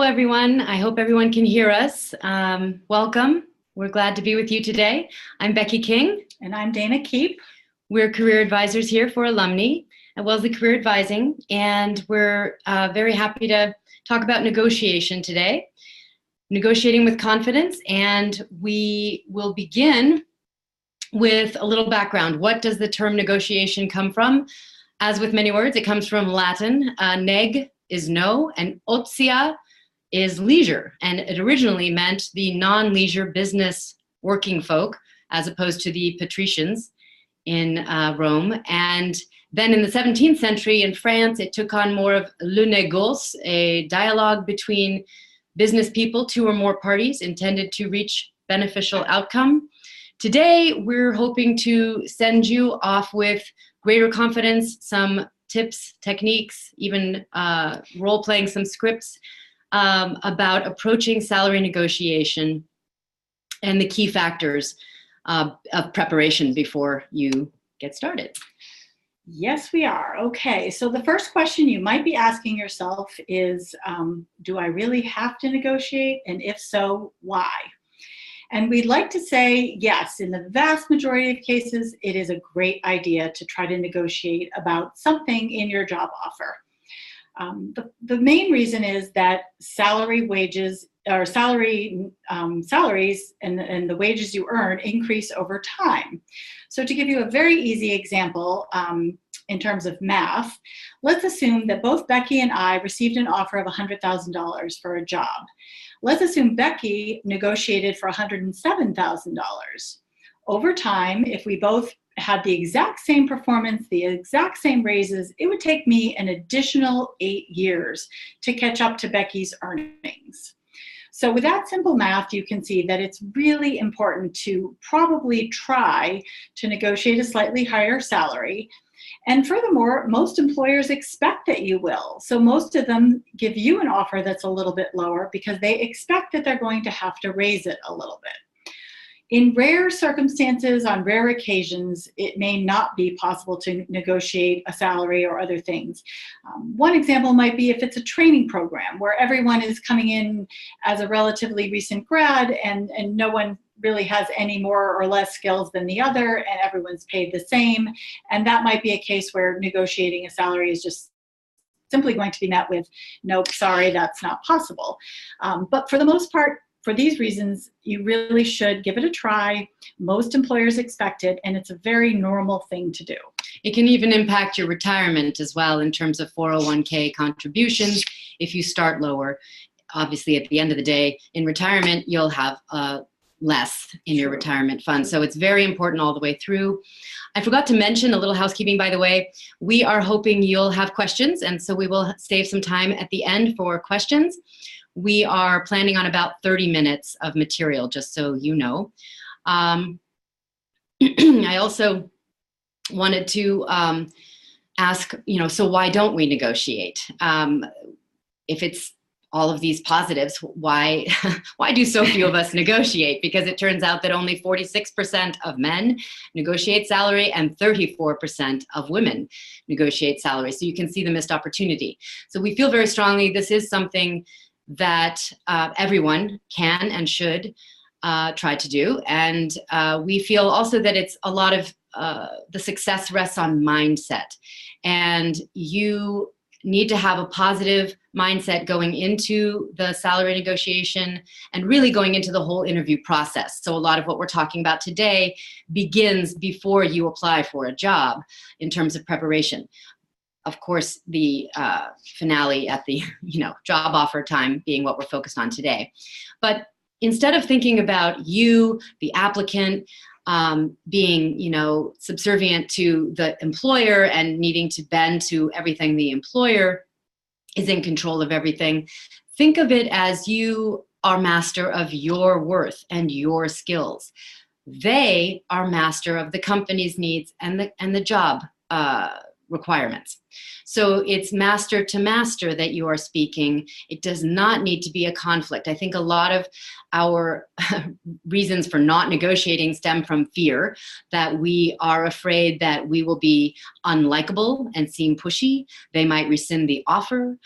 everyone. I hope everyone can hear us. Welcome. We're glad to be with you today. I'm Becky King. And I'm Dana Keep. We're career advisors here for alumni, as well as the career advising. And we're very happy to talk about negotiation today, negotiating with confidence. And we will begin with a little background. What does the term negotiation come from? As with many words, it comes from Latin. Neg is no, and otia is leisure. And it originally meant the non-leisure business working folk, as opposed to the patricians in Rome. And then in the 17th century in France, it took on more of le négoce, a dialogue between business people, two or more parties intended to reach beneficial outcome. Today, we're hoping to send you off with greater confidence, some tips, techniques, even role-playing some scripts about approaching salary negotiation and the key factors of preparation before you get started. Yes, we are. Okay, so the first question you might be asking yourself is, do I really have to negotiate? And if so, why? And we'd like to say, yes, in the vast majority of cases, it is a great idea to try to negotiate about something in your job offer. The main reason is that salaries and the wages you earn increase over time. So to give you a very easy example, in terms of math, let's assume that both Becky and I received an offer of $100,000 for a job. Let's assume Becky negotiated for $107,000. Over time, if we both had the exact same performance, the exact same raises, it would take me an additional 8 years to catch up to Becky's earnings. So with that simple math, you can see that it's really important to probably try to negotiate a slightly higher salary. And furthermore, most employers expect that you will. So most of them give you an offer that's a little bit lower because they expect that they're going to have to raise it a little bit. In rare circumstances, on rare occasions, it may not be possible to negotiate a salary or other things. One example might be if it's a training program where everyone is coming in as a relatively recent grad and no one really has any more or less skills than the other and everyone's paid the same. And that might be a case where negotiating a salary is just simply going to be met with, nope, sorry, that's not possible. But for the most part, for these reasons, you really should give it a try. Most employers expect it, and it's a very normal thing to do. It can even impact your retirement as well in terms of 401k contributions if you start lower. Obviously, at the end of the day, in retirement, you'll have less in your retirement fund. So it's very important all the way through. I forgot to mention a little housekeeping, by the way. We are hoping you'll have questions, and so we will save some time at the end for questions. We are planning on about 30 minutes of material, just so you know. I also wanted to ask, so why don't we negotiate? If it's all of these positives, why do so few of us negotiate? Because it turns out that only 46% of men negotiate salary and 34% of women negotiate salary. So you can see the missed opportunity. So we feel very strongly this is something that everyone can and should try to do. And we feel also that it's a lot of the success rests on mindset. And you need to have a positive mindset going into the salary negotiation and really going into the whole interview process. So a lot of what we're talking about today begins before you apply for a job in terms of preparation. Of course, the finale at the job offer time being what we're focused on today. But instead of thinking about you, the applicant, being subservient to the employer and needing to bend to everything the employer is in control of everything, think of it as you are master of your worth and your skills. They are master of the company's needs and the job requirements. So it's master to master that you are speaking. It does not need to be a conflict. I think a lot of our reasons for not negotiating stem from fear, that we are afraid that we will be unlikable and seem pushy. They might rescind the offer.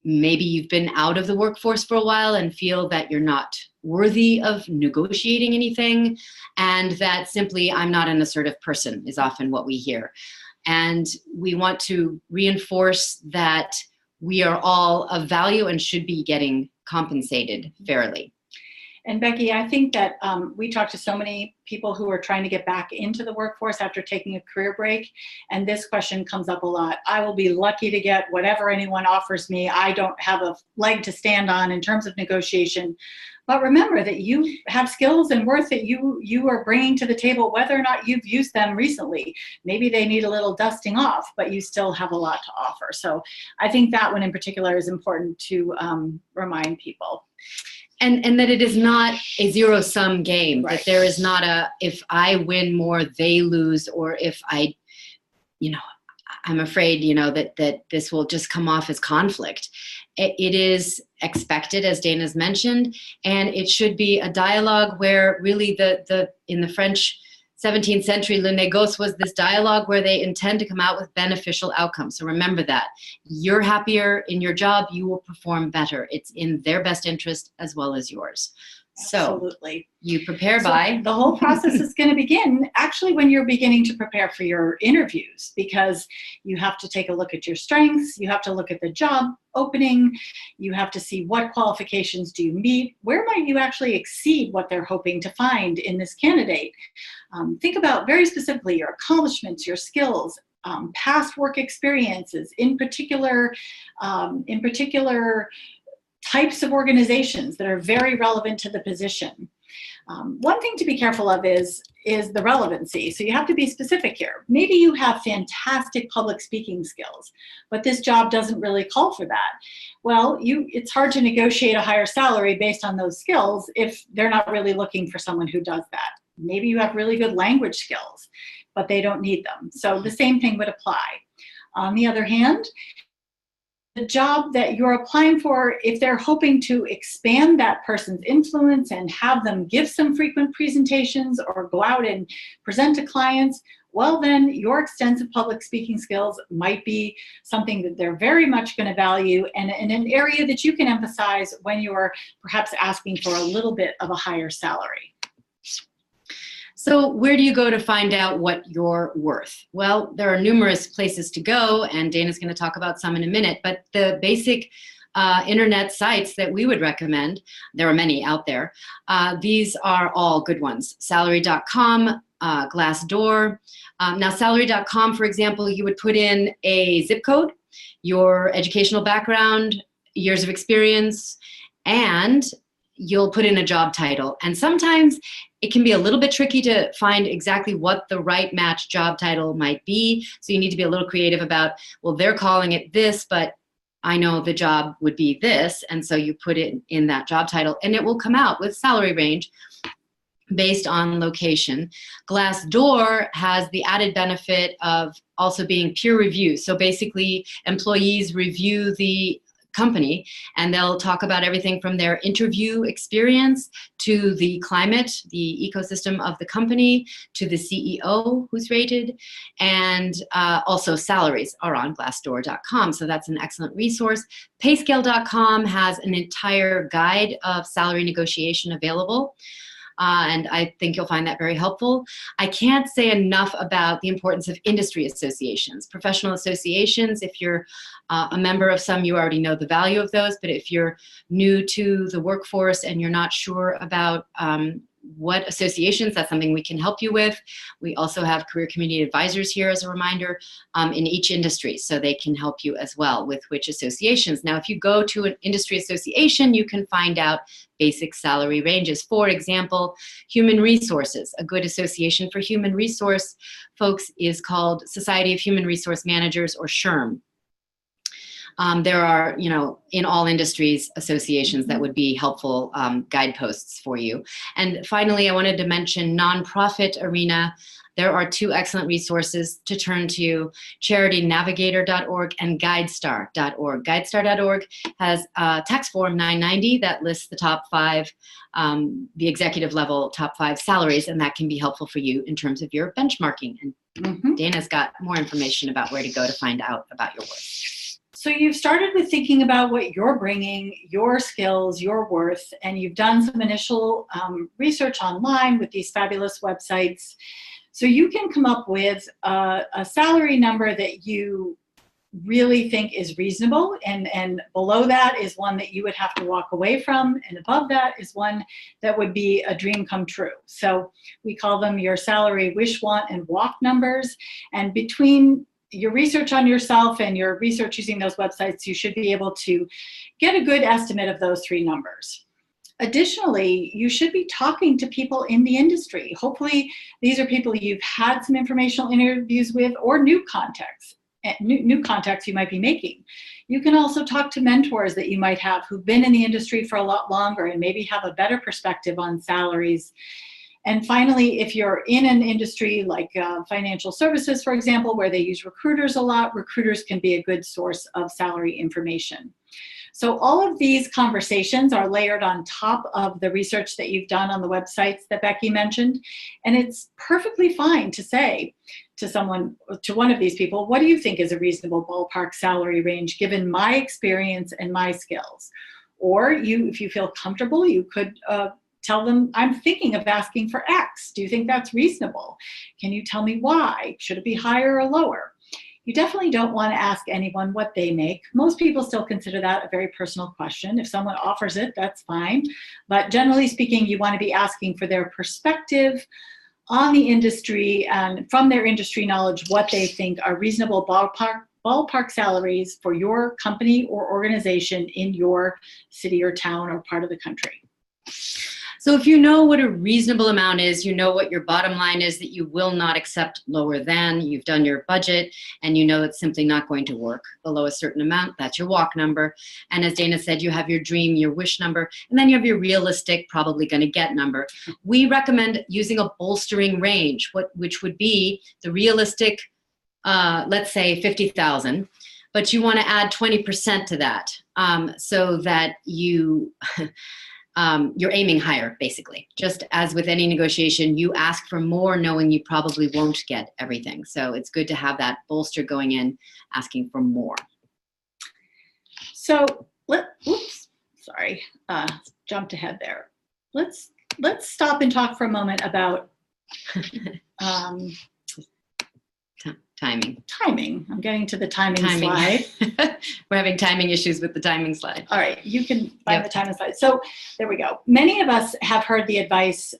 maybe you've been out of the workforce for a while and feel that you're not worthy of negotiating anything, and that simply I'm not an assertive person is often what we hear. And we want to reinforce that we are all of value and should be getting compensated fairly. And Becky, I think that we talk to so many people who are trying to get back into the workforce after taking a career break, and this question comes up a lot. I will be lucky to get whatever anyone offers me. I don't have a leg to stand on in terms of negotiation. But remember that you have skills and worth that you are bringing to the table, whether or not you've used them recently. Maybe they need a little dusting off, but you still have a lot to offer. So I think that one in particular is important to remind people. And that it is not a zero-sum game, Right. that there is not a, if I win more, they lose, or if I, I'm afraid, that this will just come off as conflict. It is expected, as Dana's mentioned, and it should be a dialogue where really in the French 17th century, le négoce was this dialogue where they intend to come out with beneficial outcomes. So remember that. You're happier in your job, you will perform better. It's in their best interest as well as yours. Absolutely. So you prepare by. The whole process is going to begin actually when you're beginning to prepare for your interviews, because you have to take a look at your strengths. You have to look at the job opening. You have to see what qualifications do you meet. Where might you actually exceed what they're hoping to find in this candidate? Think about very specifically your accomplishments, your skills, past work experiences, in particular types of organizations that are very relevant to the position. One thing to be careful of is the relevancy. So you have to be specific here. Maybe you have fantastic public speaking skills, but this job doesn't really call for that. Well, it's hard to negotiate a higher salary based on those skills if they're not really looking for someone who does that. Maybe you have really good language skills, but they don't need them. So the same thing would apply. On the other hand, the job that you're applying for, if they're hoping to expand that person's influence and have them give some frequent presentations or go out and present to clients, well, then your extensive public speaking skills might be something that they're very much going to value, and in an area that you can emphasize when you're perhaps asking for a little bit of a higher salary. So where do you go to find out what you're worth? Well, there are numerous places to go, and Dana's going to talk about some in a minute, but the basic internet sites that we would recommend, there are many out there, these are all good ones. Salary.com, Glassdoor. Now salary.com, for example, you would put in a zip code, your educational background, years of experience, and you'll put in a job title. And sometimes it can be a little bit tricky to find exactly what the right match job title might be. So you need to be a little creative about, well, they're calling it this, but I know the job would be this. And so you put it in that job title, and it will come out with salary range based on location. Glassdoor has the added benefit of also being peer review. So basically, employees review the company, and they'll talk about everything from their interview experience to the climate, the ecosystem of the company, to the CEO who's rated, and also salaries are on glassdoor.com. So that's an excellent resource. Payscale.com has an entire guide of salary negotiation available. And I think you'll find that very helpful. I can't say enough about the importance of industry associations, professional associations. If you're a member of some, you already know the value of those. But if you're new to the workforce and you're not sure about what associations, that's something we can help you with. We also have career community advisors here, as a reminder, in each industry, so they can help you as well with which associations. Now, if you go to an industry association, you can find out basic salary ranges. For example, human resources. A good association for human resource folks is called Society of Human Resource Managers, or SHRM. There are, in all industries, associations that would be helpful guideposts for you. And finally, I wanted to mention nonprofit arena. There are two excellent resources to turn to, charitynavigator.org and guidestar.org. Guidestar.org has tax form 990 that lists the top 5, the executive level top 5 salaries, and that can be helpful for you in terms of your benchmarking. And Dana's got more information about where to go to find out about your work. So you've started with thinking about what you're bringing, your skills, your worth, and you've done some initial research online with these fabulous websites. So you can come up with a salary number that you really think is reasonable, and below that is one that you would have to walk away from, and above that is one that would be a dream come true. So we call them your salary wish, want, and walk numbers. And between your research on yourself and your research using those websites, you should be able to get a good estimate of those three numbers. Additionally, you should be talking to people in the industry. Hopefully, these are people you've had some informational interviews with, or new contacts you might be making. You can also talk to mentors that you might have who've been in the industry for a lot longer and maybe have a better perspective on salaries. And finally, if you're in an industry like financial services, for example, where they use recruiters a lot, recruiters can be a good source of salary information. So all of these conversations are layered on top of the research that you've done on the websites that Becky mentioned. And it's perfectly fine to say to one of these people, what do you think is a reasonable ballpark salary range given my experience and my skills? Or if you feel comfortable, you could tell them, I'm thinking of asking for X. Do you think that's reasonable? Can you tell me why? Should it be higher or lower? You definitely don't want to ask anyone what they make. Most people still consider that a very personal question. If someone offers it, that's fine. But generally speaking, you want to be asking for their perspective on the industry and from their industry knowledge what they think are reasonable ballpark salaries for your company or organization in your city or town or part of the country. So if you know what a reasonable amount is, you know what your bottom line is that you will not accept lower than, you've done your budget, and you know it's simply not going to work below a certain amount, that's your walk number. And as Dana said, you have your dream, your wish number, and then you have your realistic, probably going to get number. We recommend using a bolstering range, which would be the realistic, let's say 50,000, but you want to add 20% to that so that you... you're aiming higher, basically. Just as with any negotiation, you ask for more knowing you probably won't get everything. So it's good to have that bolster going in, asking for more. So jumped ahead there. Let's stop and talk for a moment about Timing. I'm getting to the timing slide. We're having timing issues with the timing slide. All right, you can find the timing slide. So there we go. Many of us have heard the advice,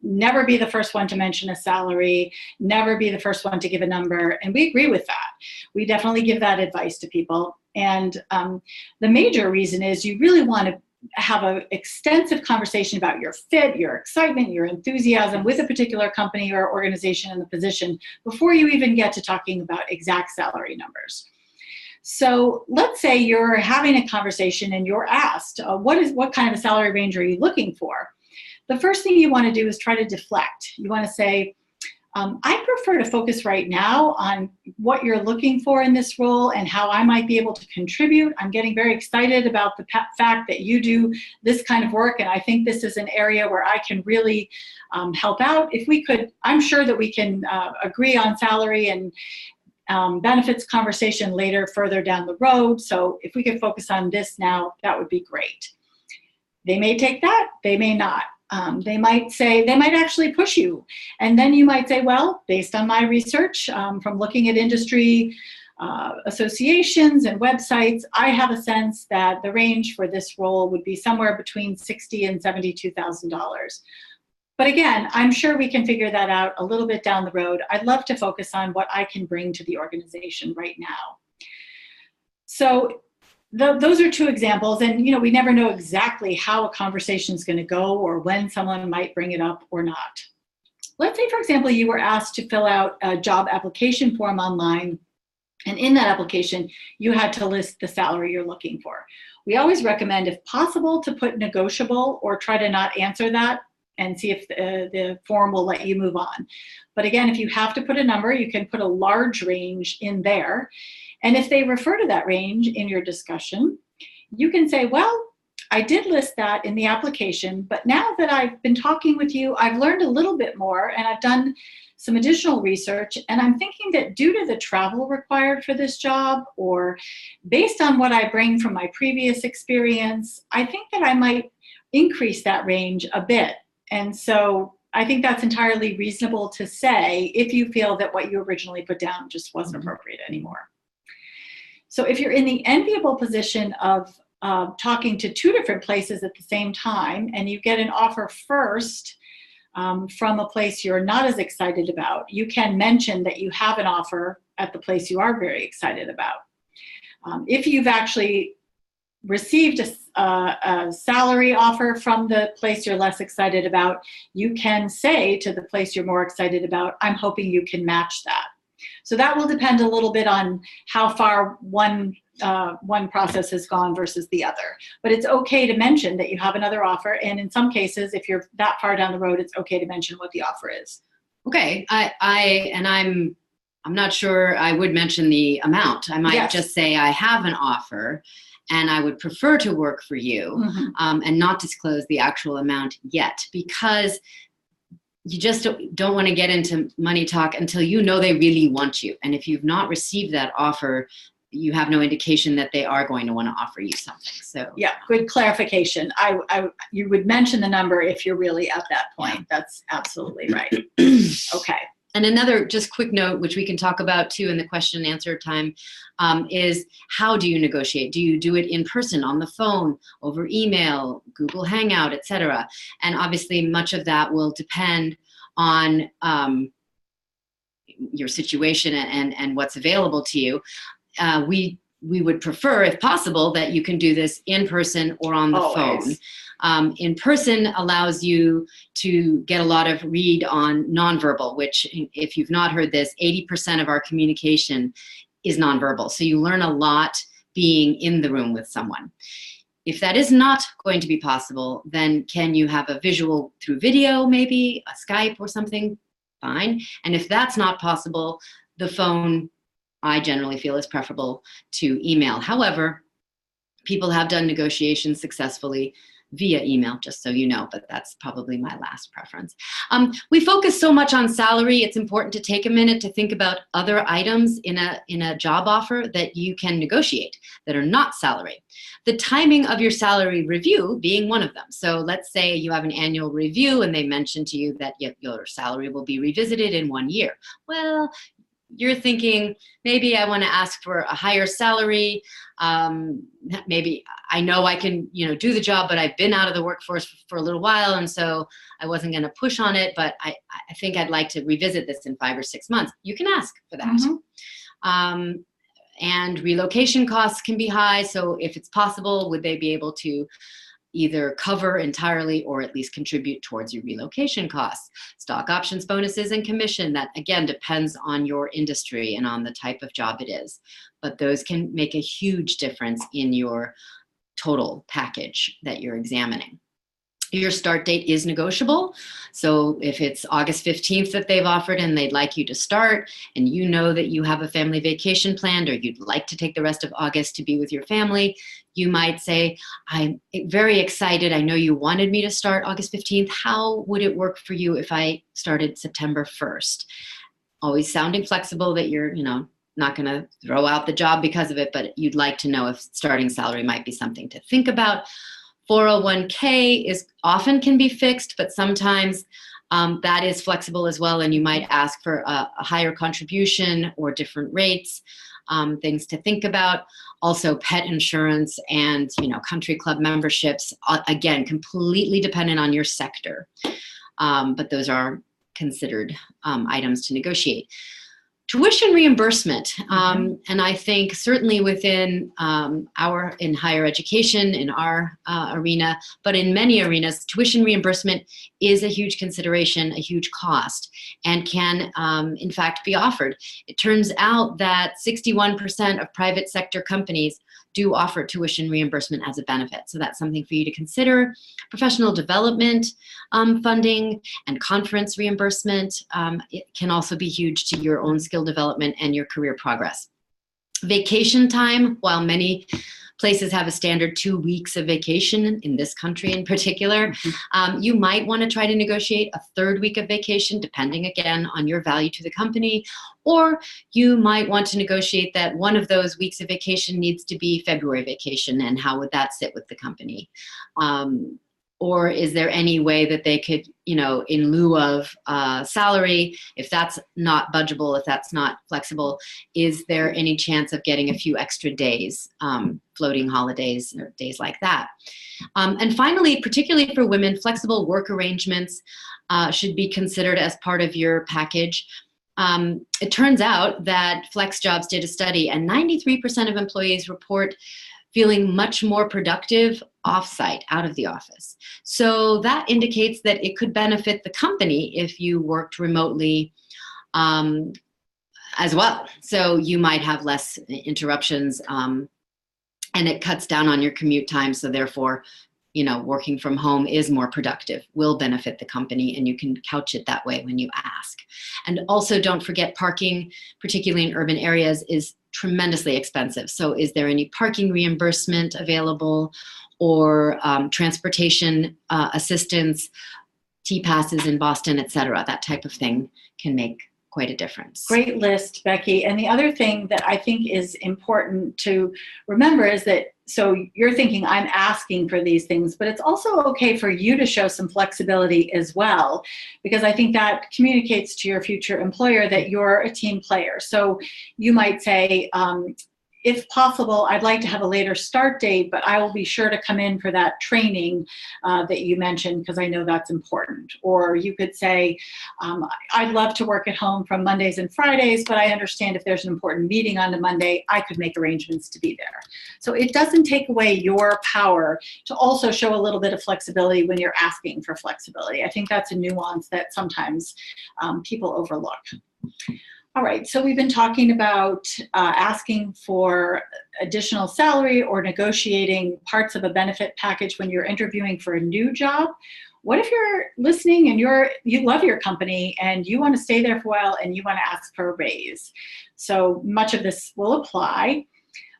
never be the first one to mention a salary, never be the first one to give a number, and we agree with that. We definitely give that advice to people. And the major reason is you really want to have an extensive conversation about your fit, your excitement, your enthusiasm with a particular company or organization in the position before you even get to talking about exact salary numbers. So let's say you're having a conversation and you're asked, what kind of a salary range are you looking for? The first thing you want to do is try to deflect. You want to say, I prefer to focus right now on what you're looking for in this role and how I might be able to contribute. I'm getting very excited about the fact that you do this kind of work, and I think this is an area where I can really help out. If we could, I'm sure that we can agree on salary and benefits conversation later, further down the road. So if we could focus on this now, that would be great. They may take that, they may not. They might actually push you. And then you might say, well, based on my research, from looking at industry associations and websites, I have a sense that the range for this role would be somewhere between $60,000 and $72,000. But again, I'm sure we can figure that out a little bit down the road. I'd love to focus on what I can bring to the organization right now. So those are two examples, and we never know exactly how a conversation is going to go or when someone might bring it up or not. Let's say, for example, you were asked to fill out a job application form online, and in that application, you had to list the salary you're looking for. We always recommend, if possible, to put negotiable or try to not answer that and see if the form will let you move on. But again, if you have to put a number, you can put a large range in there. And if they refer to that range in your discussion, you can say, well, I did list that in the application, but now that I've been talking with you, I've learned a little bit more and I've done some additional research, and I'm thinking that due to the travel required for this job, or based on what I bring from my previous experience, I think that I might increase that range a bit. And so I think that's entirely reasonable to say if you feel that what you originally put down just wasn't appropriate anymore. So if you're in the enviable position of talking to two different places at the same time, and you get an offer first from a place you're not as excited about, you can mention that you have an offer at the place you are very excited about. If you've actually received a salary offer from the place you're less excited about, you can say to the place you're more excited about, I'm hoping you can match that. So that will depend a little bit on how far one process has gone versus the other. But it's okay to mention that you have another offer. And in some cases, if you're that far down the road, it's okay to mention what the offer is. Okay. I'm not sure I would mention the amount. I might just say I have an offer and I would prefer to work for you, and not disclose the actual amount yet, because you just don't want to get into money talk until you know they really want you. And if you've not received that offer, you have no indication that they are going to want to offer you something. So yeah, good clarification. You would mention the number if you're really at that point. Yeah. That's absolutely right. Okay. And another just quick note, which we can talk about too in the question and answer time, is how do you negotiate? Do you do it in person, on the phone, over email, Google Hangout, etc.? And obviously much of that will depend on your situation and what's available to you. We would prefer, if possible, that you can do this in person or on the phone. In person allows you to get a lot of read on nonverbal, which, if you've not heard this, 80% of our communication is nonverbal. So you learn a lot being in the room with someone. If that is not going to be possible, then can you have a visual through video, maybe a Skype or something? Fine. And if that's not possible, the phone, I generally feel, is preferable to email. However, people have done negotiations successfully via email, just so you know, but that's probably my last preference. We focus so much on salary. It's important to take a minute to think about other items in a job offer that you can negotiate that are not salary. The timing of your salary review being one of them. So let's say you have an annual review and they mention to you that your salary will be revisited in 1 year. Well, you're thinking, maybe I want to ask for a higher salary. Maybe I know I can, do the job, but I've been out of the workforce for a little while, and so I wasn't going to push on it. But I think I'd like to revisit this in 5 or 6 months. You can ask for that. And relocation costs can be high. So if it's possible, would they be able to either cover entirely or at least contribute towards your relocation costs? Stock options, bonuses, and commission, that again depends on your industry and on the type of job it is. But those can make a huge difference in your total package that you're examining. Your start date is negotiable. So if it's August 15th that they've offered and they'd like you to start, and you know that you have a family vacation planned or you'd like to take the rest of August to be with your family, you might say, I'm very excited. I know you wanted me to start August 15th. How would it work for you if I started September 1st? Always sounding flexible, that you're, not going to throw out the job because of it, but you'd like to know if starting salary might be something to think about. 401k often can be fixed, but sometimes that is flexible as well, and you might ask for a higher contribution or different rates. Things to think about. Also, pet insurance and country club memberships, again, completely dependent on your sector, but those are considered items to negotiate. Tuition reimbursement, and I think certainly within in higher education, in our arena, but in many arenas, tuition reimbursement is a huge consideration, a huge cost, and can in fact be offered. It turns out that 61% of private sector companies do offer tuition reimbursement as a benefit. So that's something for you to consider. Professional development funding and conference reimbursement, it can also be huge to your own skill development and your career progress. Vacation time, while many places have a standard 2 weeks of vacation in this country in particular. You might want to try to negotiate a third week of vacation, depending again on your value to the company, or you might want to negotiate that one of those weeks of vacation needs to be February vacation, and how would that sit with the company? Or is there any way that they could, in lieu of salary, if that's not budgeable, if that's not flexible, is there any chance of getting a few extra days, floating holidays or days like that? And finally, particularly for women, flexible work arrangements should be considered as part of your package. It turns out that FlexJobs did a study, and 93% of employees report feeling much more productive off-site, out of the office. So that indicates that it could benefit the company if you worked remotely as well. So you might have less interruptions, and it cuts down on your commute time. So therefore, working from home is more productive, will benefit the company, and you can couch it that way when you ask. And also don't forget, parking, particularly in urban areas, is tremendously expensive. So is there any parking reimbursement available, or transportation assistance, T-passes in Boston, et cetera? That type of thing can make quite a difference. Great list, Becky. And the other thing that I think is important to remember is that, so you're thinking I'm asking for these things, but it's also okay for you to show some flexibility as well, because I think that communicates to your future employer that you're a team player. So you might say, if possible, I'd like to have a later start date, but I will be sure to come in for that training that you mentioned, because I know that's important. Or you could say, I'd love to work at home from Mondays and Fridays, but I understand if there's an important meeting on a Monday, I could make arrangements to be there. So it doesn't take away your power to also show a little bit of flexibility when you're asking for flexibility. I think that's a nuance that sometimes people overlook. All right, so we've been talking about asking for additional salary or negotiating parts of a benefit package when you're interviewing for a new job. What if you're listening and you love your company and you want to stay there for a while and you want to ask for a raise? So much of this will apply.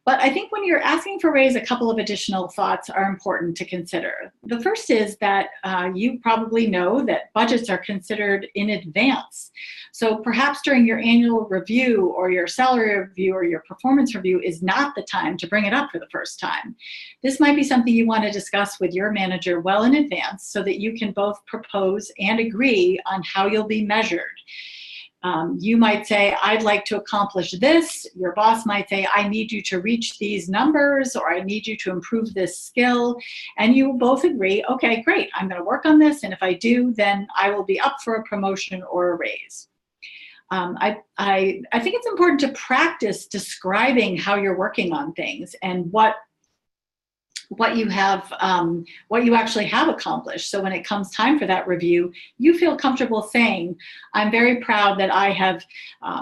But I think when you're asking for a raise, a couple of additional thoughts are important to consider. The first is that you probably know that budgets are considered in advance. So perhaps during your annual review or your salary review or your performance review is not the time to bring it up for the first time. This might be something you want to discuss with your manager well in advance so that you can both propose and agree on how you'll be measured. You might say, I'd like to accomplish this. Your boss might say, I need you to reach these numbers, or I need you to improve this skill. And you both agree, okay, great, I'm going to work on this. And if I do, then I will be up for a promotion or a raise. I think it's important to practice describing how you're working on things and what you have, what you actually have accomplished. So when it comes time for that review, you feel comfortable saying, I'm very proud that I have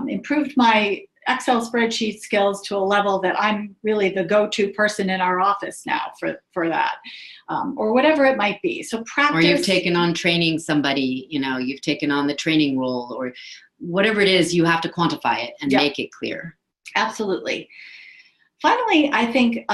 improved my Excel spreadsheet skills to a level that I'm really the go-to person in our office now for that, or whatever it might be. So practice. Or you've taken on training somebody, you've taken on the training role, or whatever it is, you have to quantify it and make it clear. Absolutely. Finally, I think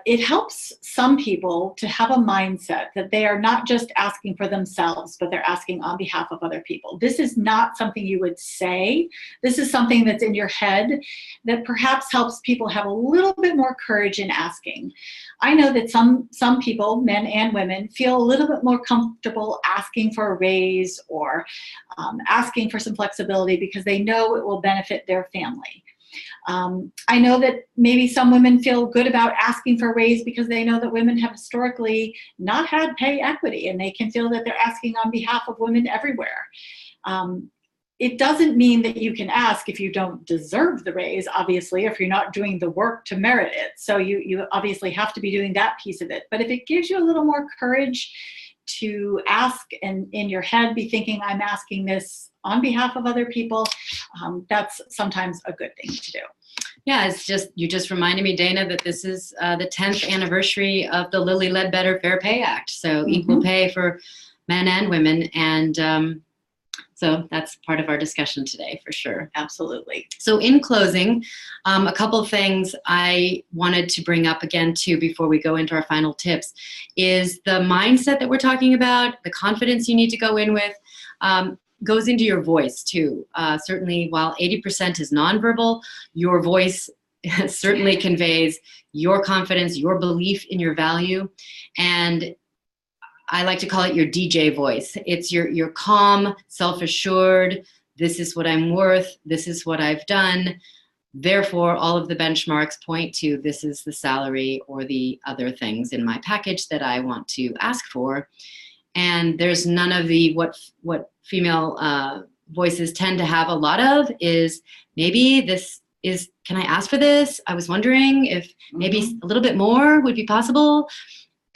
it helps some people to have a mindset that they are not just asking for themselves, but they're asking on behalf of other people. This is not something you would say. This is something that's in your head that perhaps helps people have a little bit more courage in asking. I know that some people, men and women, feel a little bit more comfortable asking for a raise or asking for some flexibility because they know it will benefit their family. I know that maybe some women feel good about asking for a raise because they know that women have historically not had pay equity, and they can feel that they're asking on behalf of women everywhere. It doesn't mean that you can ask if you don't deserve the raise, obviously, if you're not doing the work to merit it. So you obviously have to be doing that piece of it. But if it gives you a little more courage to ask and in your head be thinking, I'm asking this on behalf of other people, that's sometimes a good thing to do. Yeah, you just reminded me, Dana, that this is the 10th anniversary of the Lilly Ledbetter Fair Pay Act. So equal pay for men and women. And So that's part of our discussion today for sure. Absolutely. So in closing, a couple of things I wanted to bring up again too before we go into our final tips is the mindset that we're talking about, the confidence you need to go in with, goes into your voice too. Certainly while 80% is nonverbal, your voice certainly conveys your confidence, your belief in your value. And I like to call it your DJ voice. It's your calm, self-assured, this is what I'm worth, this is what I've done. Therefore, all of the benchmarks point to this is the salary or the other things in my package that I want to ask for. And there's none of the what female voices tend to have a lot of is maybe this is, can I ask for this? I was wondering if maybe a little bit more would be possible.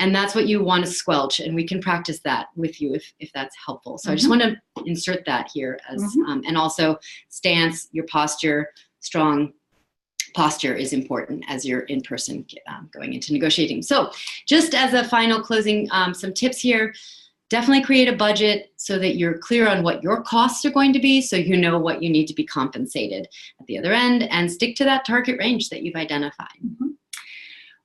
And that's what you want to squelch. And we can practice that with you if that's helpful. So I just want to insert that here as, and also stance, your posture, strong posture is important as you're in person going into negotiating. So just as a final closing, some tips here. Definitely create a budget so that you're clear on what your costs are going to be so you know what you need to be compensated at the other end, and stick to that target range that you've identified.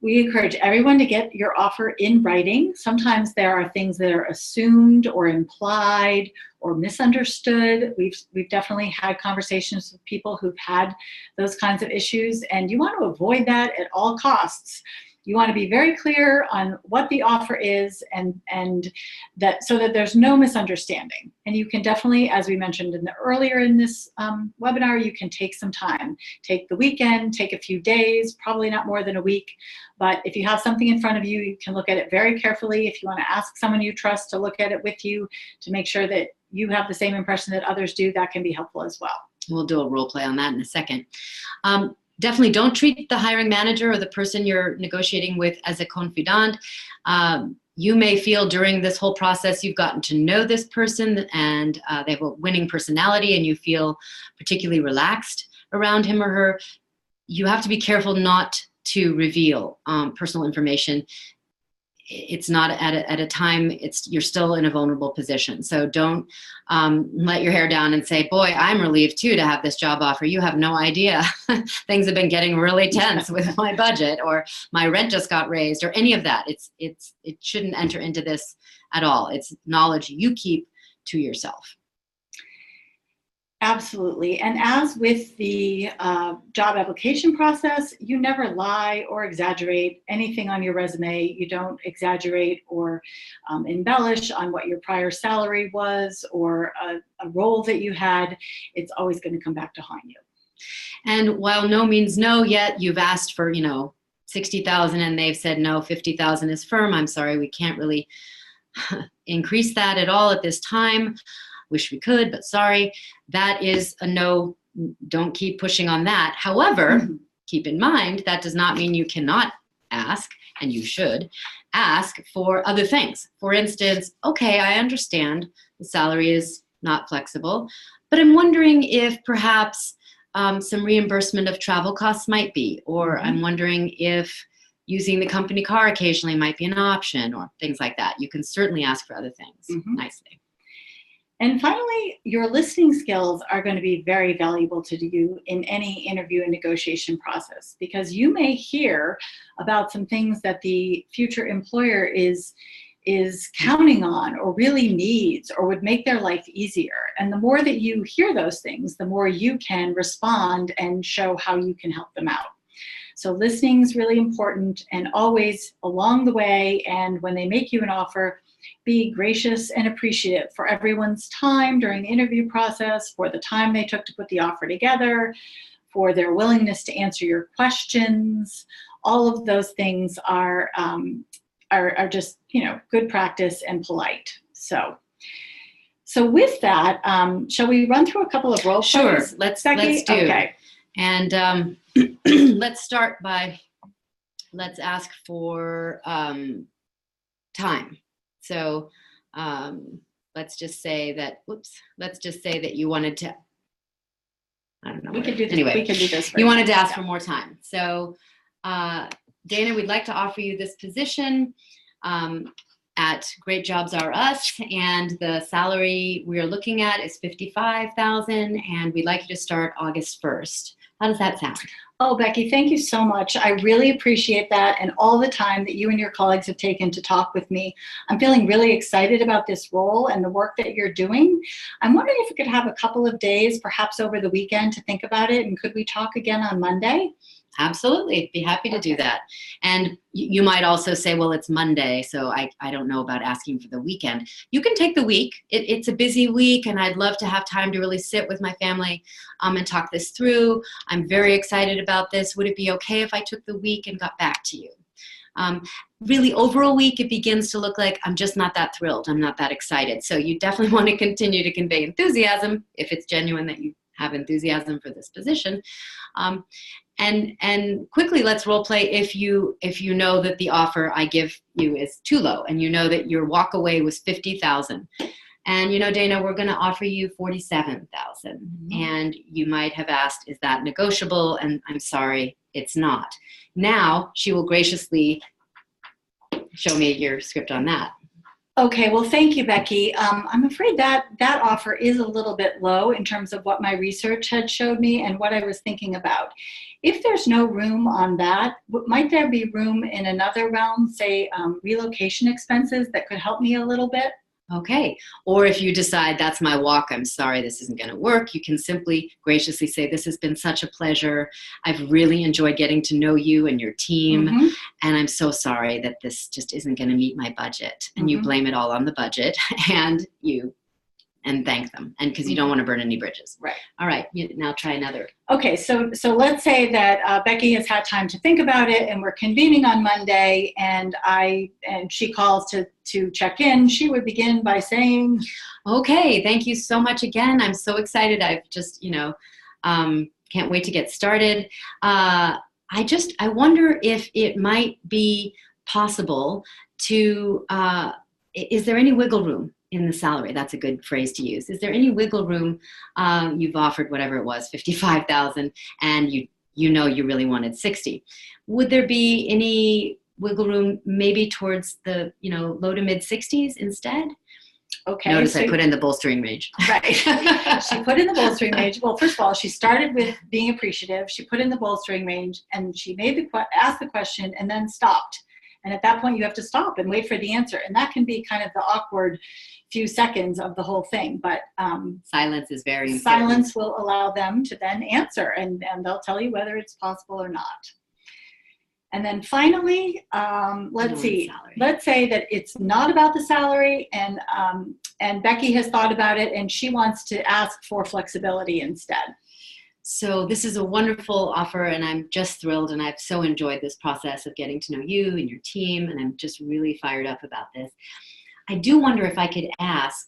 We encourage everyone to get your offer in writing. Sometimes there are things that are assumed or implied or misunderstood. We've definitely had conversations with people who've had those kinds of issues, and you want to avoid that at all costs. You want to be very clear on what the offer is and that so that there's no misunderstanding. And you can definitely, as we mentioned earlier in this webinar, you can take some time. Take the weekend, take a few days, probably not more than a week. But if you have something in front of you, you can look at it very carefully. If you want to ask someone you trust to look at it with you to make sure that you have the same impression that others do, that can be helpful as well. We'll do a role play on that in a second. Definitely don't treat the hiring manager or the person you're negotiating with as a confidant. You may feel during this whole process you've gotten to know this person and they have a winning personality and you feel particularly relaxed around him or her. You have to be careful not to reveal personal information. It's not at a time, you're still in a vulnerable position. So don't let your hair down and say, boy, I'm relieved too to have this job offer. You have no idea. Things have been getting really tense with my budget, or my rent just got raised, or any of that. It shouldn't enter into this at all. It's knowledge you keep to yourself. Absolutely. And as with the job application process, you never lie or exaggerate anything on your resume. You don't exaggerate or embellish on what your prior salary was or a role that you had. It's always going to come back to haunt you. And while no means no yet, you've asked for, 60,000 and they've said no, 50,000 is firm. I'm sorry, we can't really increase that at all at this time. Wish we could, but sorry. That is a no. Don't keep pushing on that. However, keep in mind that does not mean you cannot ask, and you should ask for other things. For instance, okay, I understand the salary is not flexible, but I'm wondering if perhaps some reimbursement of travel costs might be, or I'm wondering if using the company car occasionally might be an option, or things like that. You can certainly ask for other things nicely. And finally, your listening skills are going to be very valuable to you in any interview and negotiation process, because you may hear about some things that the future employer is counting on or really needs or would make their life easier. And the more that you hear those things, the more you can respond and show how you can help them out. So listening is really important, and always along the way and when they make you an offer, be gracious and appreciative for everyone's time during the interview process, for the time they took to put the offer together, for their willingness to answer your questions. All of those things are just, good practice and polite. So with that, shall we run through a couple of role plays? Sure, let's do. Okay. And let's start by, let's ask for time. So let's just say that you wanted to, I don't know. We can do this. Anyway, we can do this. You wanted to ask for more time. So Dana, we'd like to offer you this position. at Great Jobs Are Us, and the salary we're looking at is $55,000, and we'd like you to start August 1st. How does that sound? Oh, Becky, thank you so much. I really appreciate that and all the time that you and your colleagues have taken to talk with me. I'm feeling really excited about this role and the work that you're doing. I'm wondering if we could have a couple of days, perhaps over the weekend, to think about it, and could we talk again on Monday? Absolutely. Be happy to do that. And you might also say, well, it's Monday, so I don't know about asking for the weekend. You can take the week. It's a busy week, and I'd love to have time to really sit with my family and talk this through. I'm very excited about this. Would it be okay if I took the week and got back to you? Really, over a week, it begins to look like I'm just not that thrilled. I'm not that excited. So you definitely want to continue to convey enthusiasm if it's genuine that you have enthusiasm for this position. And quickly, let's role play if you know that the offer I give you is too low, and you know that your walk away was $50,000, and you know, Dana, we're going to offer you $47,000, and you might have asked, is that negotiable? And I'm sorry, it's not. Now she will graciously show me your script on that. Okay, well, thank you, Becky. I'm afraid that offer is a little bit low in terms of what my research had showed me and what I was thinking about. If there's no room on that, might there be room in another realm, say relocation expenses, that could help me a little bit? Okay. Or if you decide that's my walk, I'm sorry, this isn't going to work, you can simply graciously say, this has been such a pleasure. I've really enjoyed getting to know you and your team. And I'm so sorry that this just isn't going to meet my budget. And you blame it all on the budget and thank them. And because you don't want to burn any bridges. Right. All right. Now try another. Okay. So let's say that Becky has had time to think about it, and we're convening on Monday, and she calls to check in. She would begin by saying, okay, thank you so much again. I'm so excited. I've just, can't wait to get started. I wonder if it might be possible to, is there any wiggle room in the salary? That's a good phrase to use. Is there any wiggle room? You've offered whatever it was, $55,000, and you know you really wanted 60. Would there be any wiggle room maybe towards the low to mid 60s instead? Okay. Notice I put in the bolstering range. Right. She put in the bolstering range. Well, first of all, she started with being appreciative. She put in the bolstering range, and she asked the question and then stopped. And at that point, you have to stop and wait for the answer. And that can be kind of the awkward few seconds of the whole thing. But silence is very important. Silence will allow them to then answer, and they'll tell you whether it's possible or not. And then finally, let's see. Let's say that it's not about the salary, and Becky has thought about it, and she wants to ask for flexibility instead. So this is a wonderful offer, and I'm just thrilled, and I've so enjoyed this process of getting to know you and your team, and I'm just really fired up about this. I do wonder if I could ask,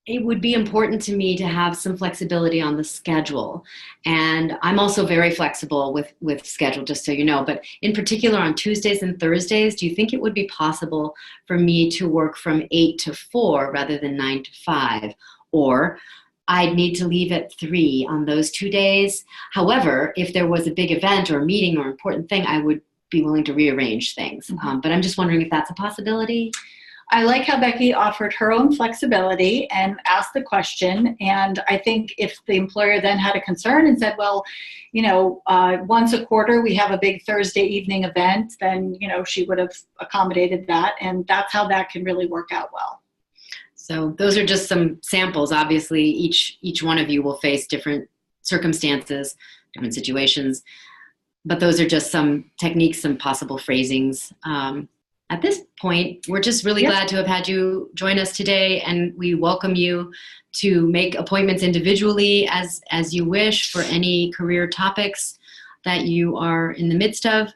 it would be important to me to have some flexibility on the schedule. And I'm also very flexible with schedule, just so you know. But in particular on Tuesdays and Thursdays, do you think it would be possible for me to work from 8 to 4 rather than 9 to 5? Or I'd need to leave at 3 on those 2 days. However, if there was a big event or a meeting or important thing, I would be willing to rearrange things. But I'm just wondering if that's a possibility. I like how Becky offered her own flexibility and asked the question. And I think if the employer then had a concern and said, well, once a quarter we have a big Thursday evening event, then, she would have accommodated that. And that's how that can really work out well. So those are just some samples. Obviously, each one of you will face different circumstances, different situations. But those are just some techniques, some possible phrasings. At this point, we're just really glad to have had you join us today, and we welcome you to make appointments individually as you wish for any career topics that you are in the midst of.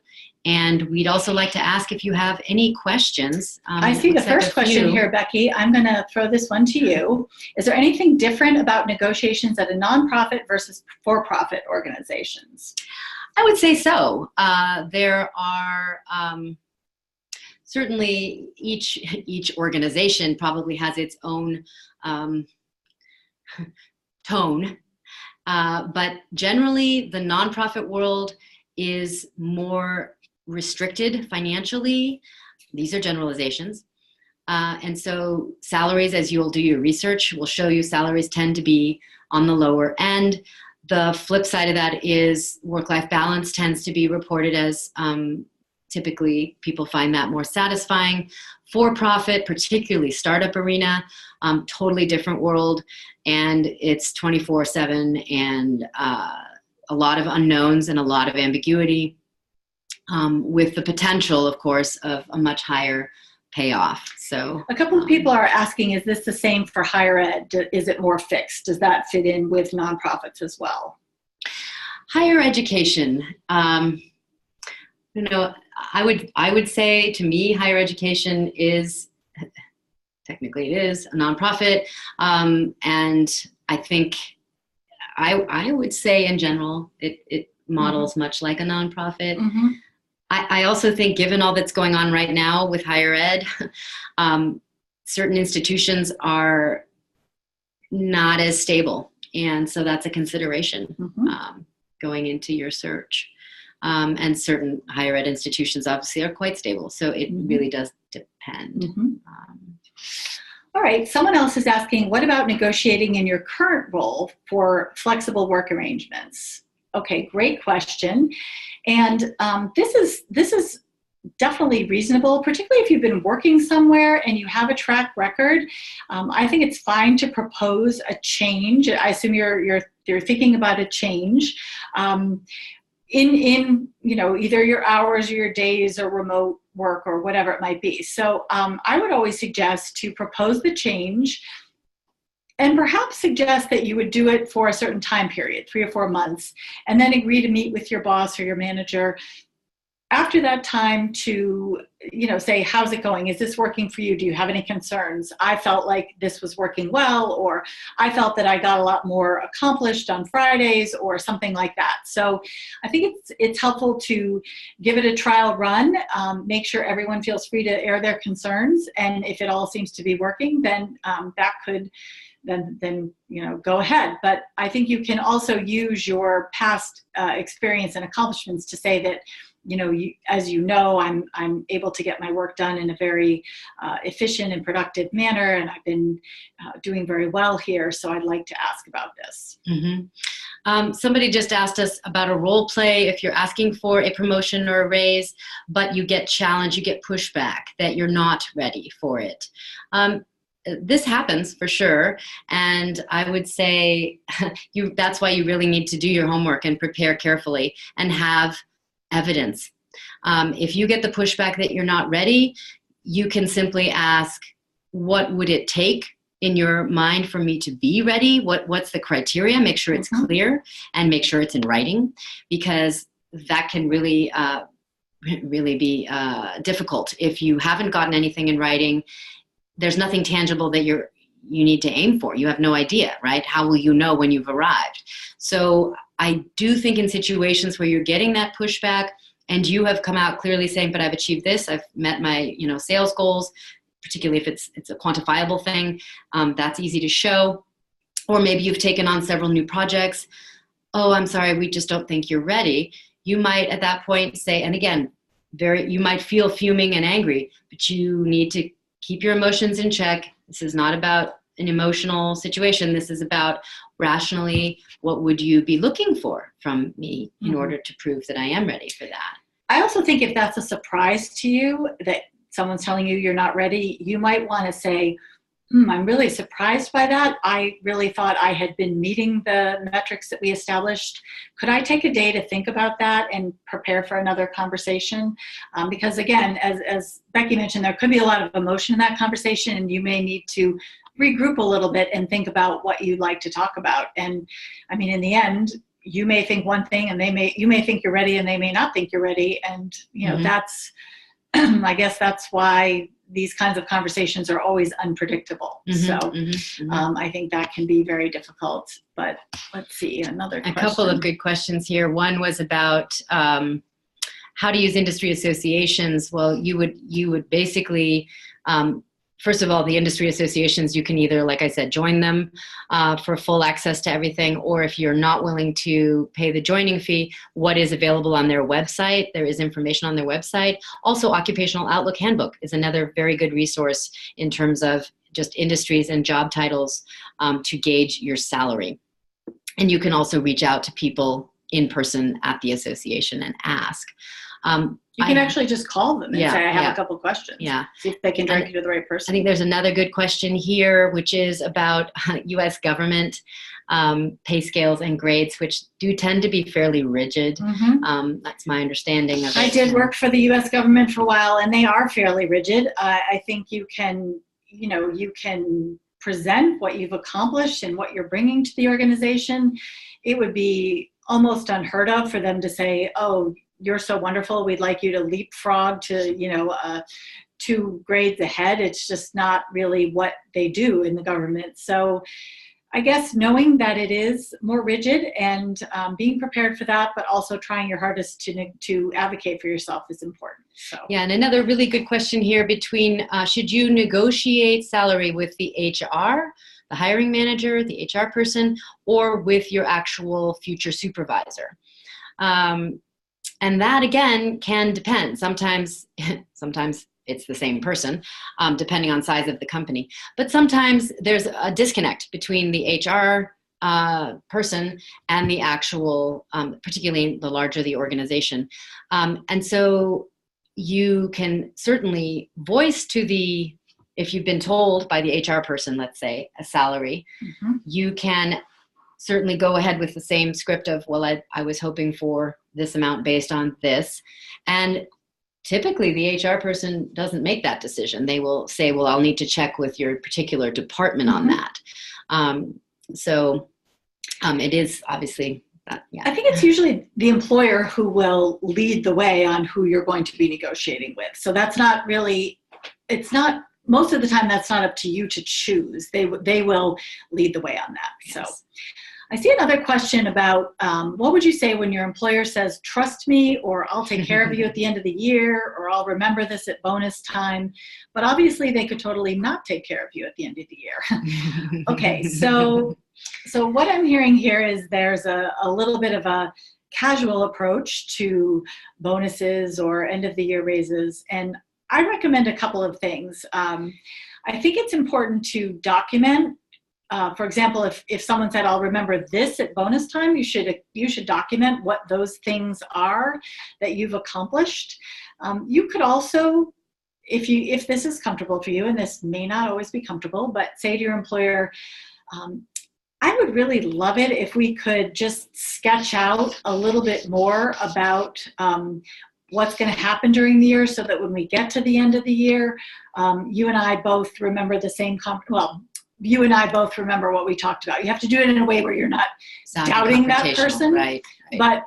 And we'd also like to ask if you have any questions. I see the first question here, Becky. I'm going to throw this one to you. Is there anything different about negotiations at a nonprofit versus for-profit organizations? I would say so. There are certainly each organization probably has its own tone, but generally the nonprofit world is more restricted financially. These are generalizations. And so salaries, as you'll do your research, will show you salaries tend to be on the lower end. The flip side of that is work-life balance tends to be reported as typically people find that more satisfying. For-profit, particularly startup arena, totally different world. And it's 24/7 and a lot of unknowns and a lot of ambiguity with the potential, of course, of a much higher payoff. So a couple of people are asking, is this the same for higher ed? Is it more fixed? Does that fit in with nonprofits as well? Higher education, I would say, to me, higher education is, technically it is a nonprofit. And I think I would say in general, it models much like a nonprofit. Mm-hmm. I also think, given all that's going on right now with higher ed, certain institutions are not as stable. And so that's a consideration going into your search. And certain higher ed institutions obviously are quite stable. So it really does depend. All right. Someone else is asking, what about negotiating in your current role for flexible work arrangements? Okay, great question. And this is definitely reasonable, particularly if you've been working somewhere and you have a track record. I think it's fine to propose a change. I assume you're thinking about a change in either your hours or your days or remote work or whatever it might be. So I would always suggest to propose the change and perhaps suggest that you would do it for a certain time period, 3 or 4 months, and then agree to meet with your boss or your manager after that time to, say, how's it going? Is this working for you? Do you have any concerns? I felt like this was working well, or I felt that I got a lot more accomplished on Fridays, or something like that. So I think it's helpful to give it a trial run, make sure everyone feels free to air their concerns. And if it all seems to be working, then that could then go ahead. But I think you can also use your past experience and accomplishments to say that, I'm able to get my work done in a very efficient and productive manner, and I've been doing very well here, so I'd like to ask about this. Somebody just asked us about a role play. If you're asking for a promotion or a raise, but you get challenged, you get pushback, that you're not ready for it. This happens for sure, and I would say that's why you really need to do your homework and prepare carefully and have evidence. If you get the pushback that you're not ready, you can simply ask, what would it take in your mind for me to be ready? What's the criteria? Make sure it's clear and make sure it's in writing, because that can really be difficult. If you haven't gotten anything in writing, there's nothing tangible that you need to aim for. You have no idea, right? How will you know when you've arrived? So I do think in situations where you're getting that pushback and you have come out clearly saying, but I've achieved this, I've met my sales goals, particularly if it's a quantifiable thing, that's easy to show. Or maybe you've taken on several new projects. Oh, I'm sorry, we just don't think you're ready. You might at that point say, and again, you might feel fuming and angry, but you need to keep your emotions in check. This is not about an emotional situation. This is about rationally, what would you be looking for from me in order to prove that I am ready for that? I also think if that's a surprise to you, that someone's telling you you're not ready, you might want to say, I'm really surprised by that. I really thought I had been meeting the metrics that we established. Could I take a day to think about that and prepare for another conversation? Because again, as Becky mentioned, there could be a lot of emotion in that conversation, and you may need to regroup a little bit and think about what you'd like to talk about. And I mean, in the end, you may think one thing and you may think you're ready and they may not think you're ready. And that's, I guess that's why these kinds of conversations are always unpredictable. I think that can be very difficult. But let's see, another question. A couple of good questions here. One was about how to use industry associations. Well, you would basically first of all, the industry associations, you can either, like I said, join them for full access to everything, or if you're not willing to pay the joining fee, what is available on their website. There is information on their website. Also, Occupational Outlook Handbook is another very good resource in terms of just industries and job titles to gauge your salary. And you can also reach out to people in person at the association and ask. You can actually just call them and say, I have a couple questions. Yeah. See if they can direct you to the right person. I think there's another good question here, which is about U.S. government pay scales and grades, which do tend to be fairly rigid. That's my understanding of it. I did work for the U.S. government for a while, and they are fairly rigid. I think you can present what you've accomplished and what you're bringing to the organization. It would be almost unheard of for them to say, oh, you're so wonderful, we'd like you to leapfrog to 2 grades ahead. It's just not really what they do in the government. So I guess knowing that it is more rigid and being prepared for that, but also trying your hardest to advocate for yourself is important. So. Yeah, and another really good question here between, should you negotiate salary with the HR, the hiring manager, the HR person, or with your actual future supervisor? And that, again, can depend. Sometimes it's the same person, depending on size of the company. But sometimes there's a disconnect between the HR person and the actual, particularly the larger the organization. And so you can certainly voice to if you've been told by the HR person, let's say, a salary, you can certainly go ahead with the same script of, well, I was hoping for this amount based on this. And typically the HR person doesn't make that decision. They will say, well, I'll need to check with your particular department on that. So it is obviously that, yeah. I think it's usually the employer who will lead the way on who you're going to be negotiating with. So that's not really, most of the time that's not up to you to choose. They will lead the way on that. Yes. So I see another question about what would you say when your employer says, trust me, or I'll take care of you at the end of the year, or I'll remember this at bonus time. But obviously they could totally not take care of you at the end of the year. Okay, so what I'm hearing here is there's a little bit of a casual approach to bonuses or end of the year raises. And I recommend a couple of things. I think it's important to document. For example, if someone said, I'll remember this at bonus time, you should document what those things are that you've accomplished. You could also, if this is comfortable for you, and this may not always be comfortable, but say to your employer, I would really love it if we could just sketch out a little bit more about what's going to happen during the year, so that when we get to the end of the year, you and I both remember the same you and I both remember what we talked about. You have to do it in a way where you're not doubting that person. Right. But